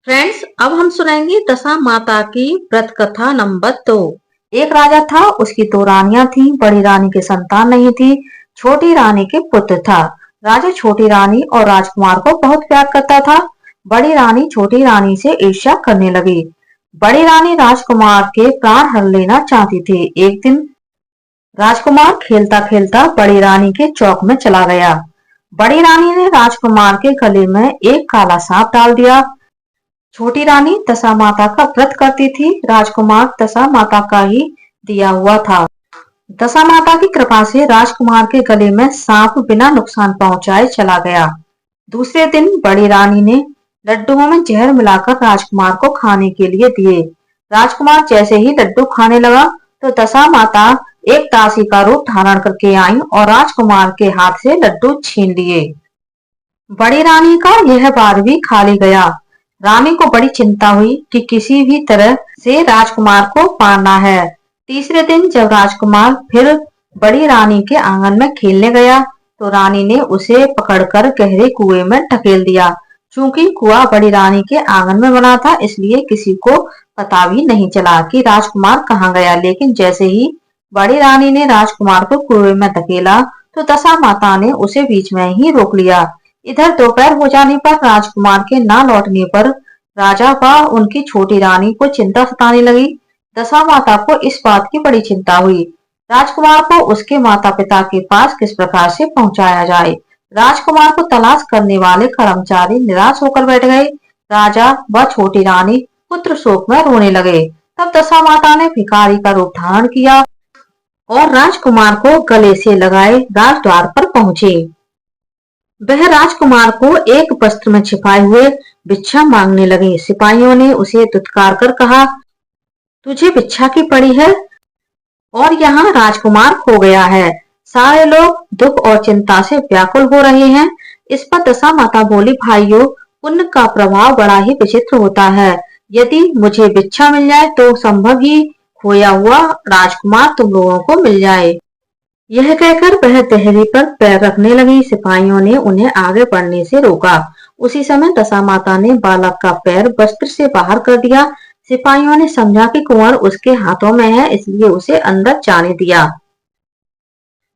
Friends, अब हम सुनेंगे दशा माता की व्रत कथा नंबर 2। एक राजा था, उसकी 2 रानियां थीं। बड़ी रानी की संतान नहीं थी, छोटी रानी के पुत्र था। राजा छोटी रानी और राजकुमार को बहुत प्यार करता था। बड़ी रानी छोटी रानी से ईर्ष्या करने लगी। बड़ी रानी राजकुमार के प्राण हर लेना चाहती थी। एक दिन राजकुमार खेलता खेलता बड़ी रानी के चौक में चला गया। बड़ी रानी ने राजकुमार के गले में एक काला सांप डाल दिया। छोटी रानी दशा माता का व्रत करती थी। राजकुमार दशा माता का ही दिया हुआ था। दशा माता की कृपा से राजकुमार के गले में सांप बिना नुकसान पहुंचाए चला गया। दूसरे दिन बड़ी रानी ने लड्डुओं में जहर मिलाकर राजकुमार को खाने के लिए दिए। राजकुमार जैसे ही लड्डू खाने लगा तो दशा माता एक दासी का रूप धारण करके आई और राजकुमार के हाथ से लड्डू छीन लिए। बड़ी रानी का यह बार भी खाली गया। रानी को बड़ी चिंता हुई कि किसी भी तरह से राजकुमार को पाना है। तीसरे दिन जब राजकुमार फिर बड़ी रानी के आंगन में खेलने गया तो रानी ने उसे पकड़कर गहरे कुएं में ढकेल दिया। चूंकि कुआं बड़ी रानी के आंगन में बना था, इसलिए किसी को पता भी नहीं चला कि राजकुमार कहाँ गया। लेकिन जैसे ही बड़ी रानी ने राजकुमार को कुएं में धकेला तो दशा माता ने उसे बीच में ही रोक लिया। इधर दोपहर हो जाने पर राजकुमार के ना लौटने पर राजा व उनकी छोटी रानी को चिंता सताने लगी। दशा माता को इस बात की बड़ी चिंता हुई। राजकुमार को उसके माता पिता के पास किस प्रकार से पहुंचाया जाए। राजकुमार को तलाश करने वाले कर्मचारी निराश होकर बैठ गए। राजा व छोटी रानी पुत्र शोक में रोने लगे। तब दशा माता ने भिखारी का रूप धारण किया और राजकुमार को गले से लगाए राजद्वार पर पहुंचे। वह राजकुमार को एक वस्त्र में छिपाए हुए भिक्षा मांगने लगे। सिपाहियों ने उसे दुत्कार कर कहा, तुझे भिक्षा की पड़ी है और यहाँ राजकुमार खो गया है। सारे लोग दुख और चिंता से व्याकुल हो रहे हैं। इस पर दशा माता बोली, भाइयों, पुण्य का प्रभाव बड़ा ही विचित्र होता है। यदि मुझे भिक्षा मिल जाए तो संभव ही खोया हुआ राजकुमार तुम लोगों को मिल जाए। यह कहकर वह देहरी पर पैर रखने लगी। सिपाहियों ने उन्हें आगे बढ़ने से रोका। उसी समय दशा माता ने बालक का पैर वस्त्र से बाहर कर दिया। सिपाहियों ने समझा कि कुंवर उसके हाथों में है, इसलिए उसे अंदर जाने दिया।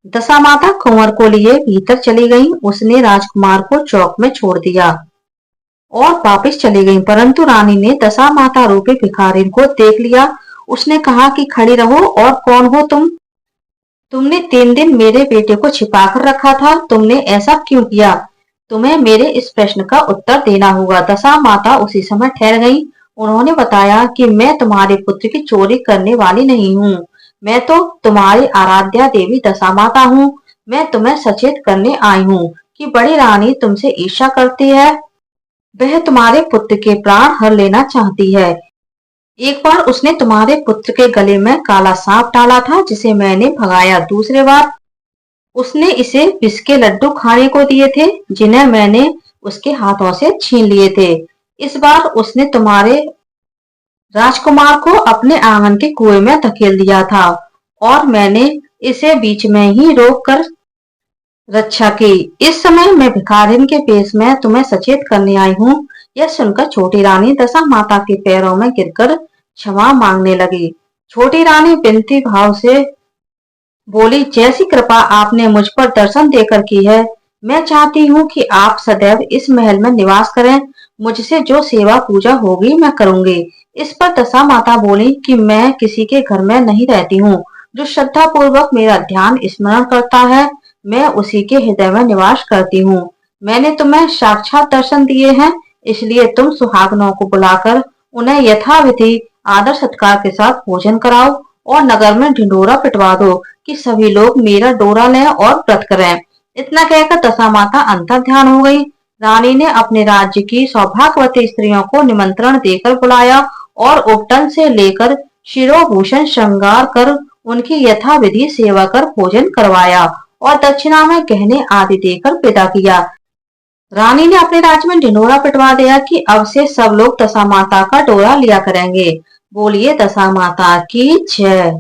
दशा माता कुंवर को लिए भीतर चली गई। उसने राजकुमार को चौक में छोड़ दिया और वापस चली गई। परंतु रानी ने दशा माता रूपी भिखारी को देख लिया। उसने कहा कि खड़ी रहो, और कौन हो तुम? तुमने 3 दिन मेरे बेटे को छिपा कर रखा था, तुमने ऐसा क्यों किया? तुम्हें मेरे इस प्रश्न का उत्तर देना होगा। दशा माता उसी समय ठहर गई। उन्होंने बताया कि मैं तुम्हारे पुत्र की चोरी करने वाली नहीं हूँ। मैं तो तुम्हारी आराध्या देवी दशा माता हूँ। मैं तुम्हें सचेत करने आई हूँ कि बड़ी रानी तुमसे ईर्ष्या करती है। वह तुम्हारे पुत्र के प्राण हर लेना चाहती है। एक बार उसने तुम्हारे पुत्र के गले में काला सांप डाला था, जिसे मैंने भगाया। दूसरे बार उसने इसे विष के लड्डू खाने को दिए थे, जिन्हें मैंने उसके हाथों से छीन लिए थे। इस बार उसने तुम्हारे राजकुमार को अपने आंगन के कुएं में धकेल दिया था और मैंने इसे बीच में ही रोक कर रक्षा की। इस समय मैं भिखारिन के पेश में तुम्हें सचेत करने आई हूँ। यह सुनकर छोटी रानी दशा माता के पैरों में गिरकर क्षमा मांगने लगी। छोटी रानी विनती भाव से बोली, जैसी कृपा आपने मुझ पर दर्शन देकर की है, मैं चाहती हूँ कि आप सदैव इस महल में निवास करें। मुझसे जो सेवा पूजा होगी मैं करूंगी। इस पर दशा माता बोली कि मैं किसी के घर में नहीं रहती हूँ। जो श्रद्धा पूर्वक मेरा ध्यान स्मरण करता है, मैं उसी के हृदय में निवास करती हूँ। मैंने तुम्हें साक्षात दर्शन दिए हैं, इसलिए तुम सुहागनों को बुलाकर उन्हें यथाविधि आदर सत्कार के साथ भोजन कराओ और नगर में ढिंढोरा पिटवा दो कि सभी लोग मेरा डोरा लें और व्रत करें। इतना कहकर दशा माता अंतर ध्यान हो गई। रानी ने अपने राज्य की सौभाग्यवती स्त्रियों को निमंत्रण देकर बुलाया और उपटन से लेकर शिरोभूषण श्रृंगार कर उनकी यथाविधि सेवा कर भोजन करवाया और दक्षिणा में गहने आदि देकर विदा किया। रानी ने अपने राज्य में ढिंढोरा पिटवा दिया कि अब से सब लोग दशा माता का डोरा लिया करेंगे। बोलिए दशा माता की जय।